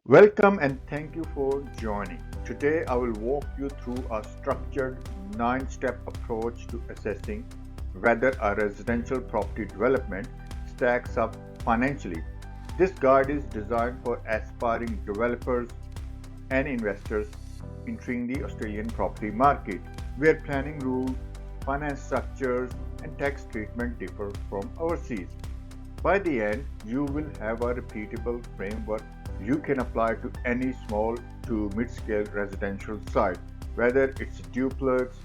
Welcome and thank you for joining. Today I will walk you through a structured 9-step approach to assessing whether a residential property development stacks up financially. This guide is designed for aspiring developers and investors entering the Australian property market, where planning rules, finance structures, and tax treatment differ from overseas. By the end, you will have a repeatable framework you can apply to any small to mid-scale residential site, whether it's a duplex,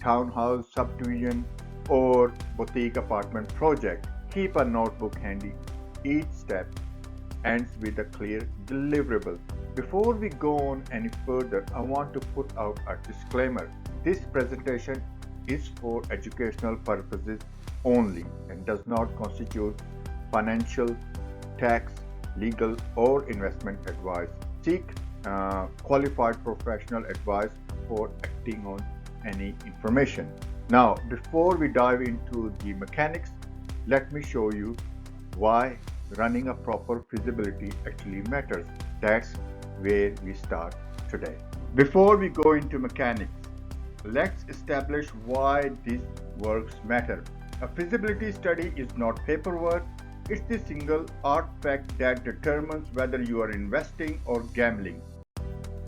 townhouse, subdivision, or boutique apartment project. Keep a notebook handy. Each step ends with a clear deliverable. Before we go on any further, I want to put out a disclaimer. This presentation is for educational purposes only and does not constitute financial, tax, legal, or investment advice. Seek qualified professional advice for acting on any information. Now, before we dive into the mechanics, let me show you why running a proper feasibility actually matters. That's where we start today. Before we go into mechanics, let's establish why these works matter. A feasibility study is not paperwork, it's the single artifact that determines whether you are investing or gambling.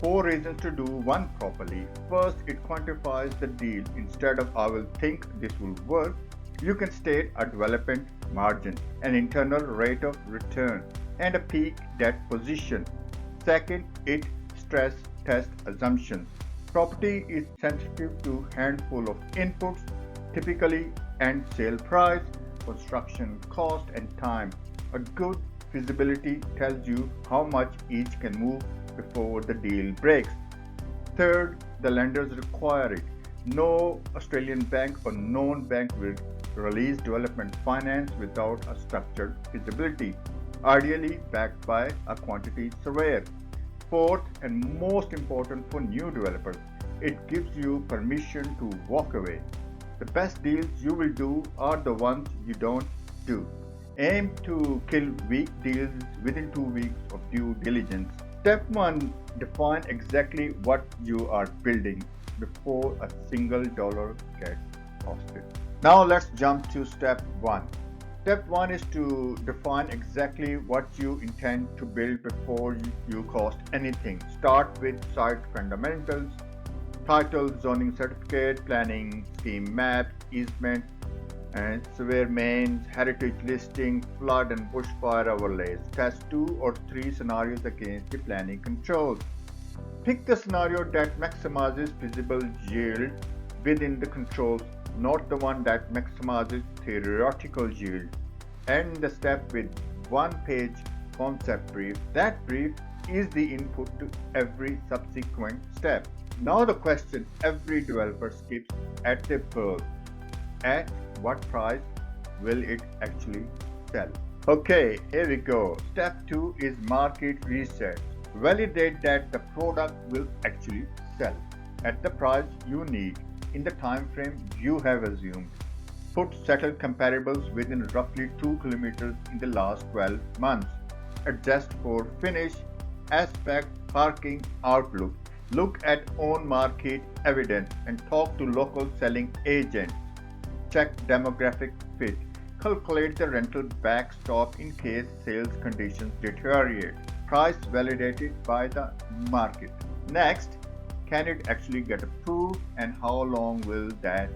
4 reasons to do one properly. First, it quantifies the deal. Instead of I will think this will work, you can state a development margin, an internal rate of return, and a peak debt position. Second, it stress tests assumptions. Property is sensitive to handful of inputs, typically end sale price, construction cost, and time. A good feasibility tells you how much each can move before the deal breaks. Third, the lenders require it. No Australian bank or non-bank will release development finance without a structured feasibility, ideally backed by a quantity surveyor. Fourth, and most important for new developers, it gives you permission to walk away. The best deals you will do are the ones you don't do. Aim to kill weak deals within 2 weeks of due diligence. Step 1, define exactly what you are building before a single dollar gets costed. Now let's jump to step 1. Step 1 is to define exactly what you intend to build before you cost anything. Start with site fundamentals, title, zoning certificate, planning scheme map, easement, and severe mains, heritage listing, flood and bushfire overlays. Test 2 or 3 scenarios against the planning controls. Pick the scenario that maximizes feasible yield within the controls, not the one that maximizes theoretical yield. End the step with 1-page concept brief. That brief is the input to every subsequent step. Now the question every developer skips at their birth: at what price will it actually sell? Okay, here we go. Step 2 is market research. Validate that the product will actually sell at the price you need in the time frame you have assumed. Put settled comparables within roughly 2 kilometers in the last 12 months. Adjust for finish, aspect, parking, outlook. Look at on-market evidence and talk to local selling agents. Check demographic fit. Calculate the rental backstop in case sales conditions deteriorate. Price validated by the market. Next, can it actually get approved and how long will that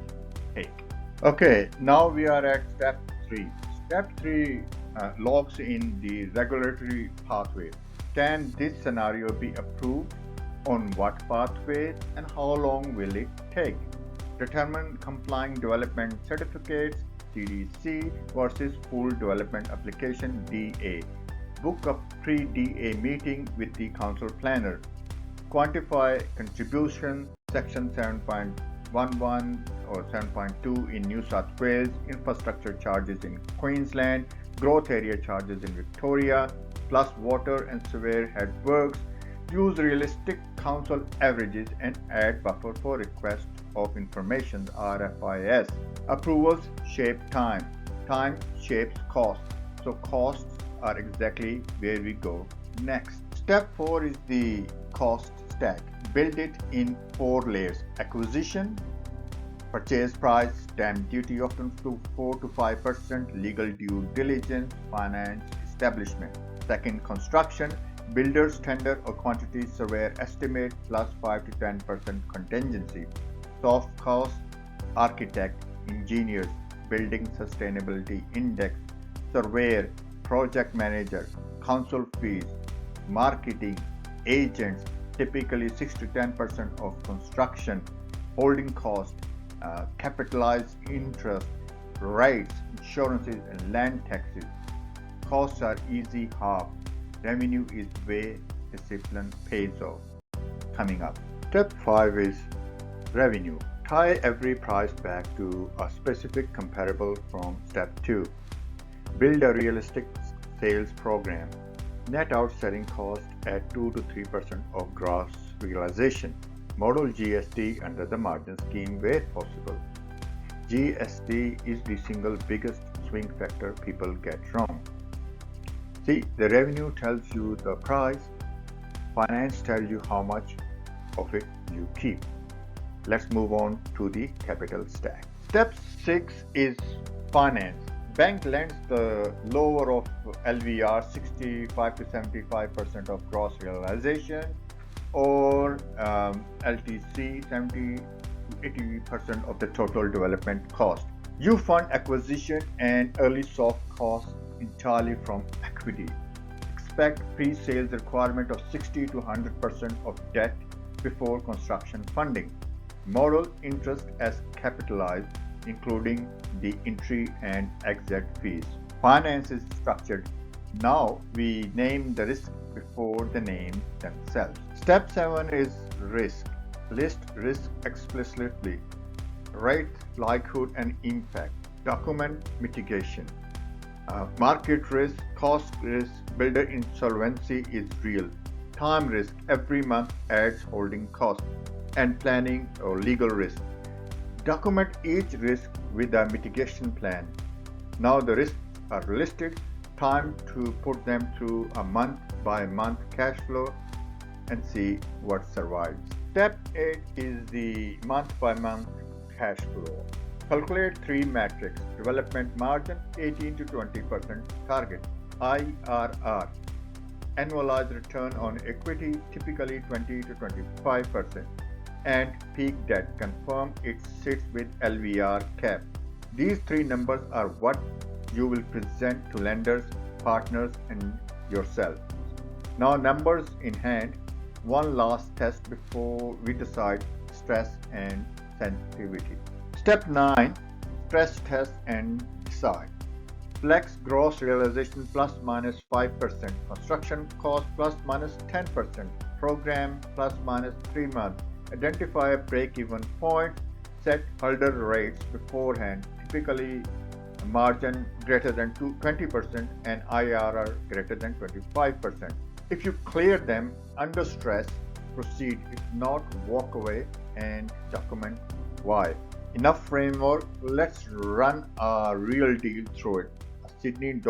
take? Okay, now we are at step 3. Step 3 logs in the regulatory pathway. Can this scenario be approved? On what pathway and how long will it take? Determine complying development certificates CDC versus full development application DA. Book a pre-DA meeting with the council planner. Quantify contribution section 7.11 or 7.2 in New South Wales, infrastructure charges in Queensland, growth area charges in Victoria, plus water and sewer head works. Use realistic council averages and add buffer for request of information RFIS. Approvals shape time. Time shapes cost. So costs are exactly where we go next. Step 4 is the cost stack. Build it in 4 layers. Acquisition, purchase price, stamp duty often to 4 to 5%, legal due diligence, finance, establishment. Second, construction, builder's tender or quantity surveyor estimate plus 5 to 10% contingency. Soft cost, architect, engineers, building sustainability index, surveyor, project manager, council fees, marketing, agents, typically 6 to 10% of construction, holding cost, capitalized interest, rates, insurances, and land taxes. Costs are easy half. Revenue is way discipline pays off. Coming up. Step 5 is revenue. Tie every price back to a specific comparable from step 2. Build a realistic sales program. Net out selling cost at 2 to 3% of gross realization. Model GST under the margin scheme where possible. GST is the single biggest swing factor people get wrong. See, the revenue tells you the price, finance tells you how much of it you keep. Let's move on to the capital stack. Step 6 is finance. Bank lends the lower of LVR 65 to 75% of gross realization or LTC 70 to 80% of the total development cost. You fund acquisition and early soft costs entirely from equity. Expect pre-sales requirement of 60 to 100% of debt before construction funding. Model interest as capitalized, including the entry and exit fees. Finance is structured. Now we name the risk before the names themselves. Step 7 is risk. List risk explicitly. Rate likelihood and impact. Document mitigation. Market risk, cost risk, builder insolvency is real. Time risk, every month adds holding cost, and planning or legal risk. Document each risk with a mitigation plan. Now the risks are listed. Time to put them through a month by month cash flow and see what survives. Step 8 is the month by month cash flow. Calculate 3 metrics. Development margin 18 to 20% target. IRR, annualized return on equity, typically 20 to 25%. And peak debt, confirm it sits with LVR cap. These 3 numbers are what you will present to lenders, partners, and yourself. Now, numbers in hand, one last test before we decide stress and sensitivity. Step 9, stress test and decide. Flex gross realization plus minus 5%, construction cost plus minus 10%, program plus minus 3 months. Identify a break-even point, set hurdle rates beforehand, typically a margin greater than 20% and IRR greater than 25%. If you clear them under stress, proceed. If not, walk away and document why. Enough framework, let's run a real deal through it. A Sydney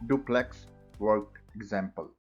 duplex worked example.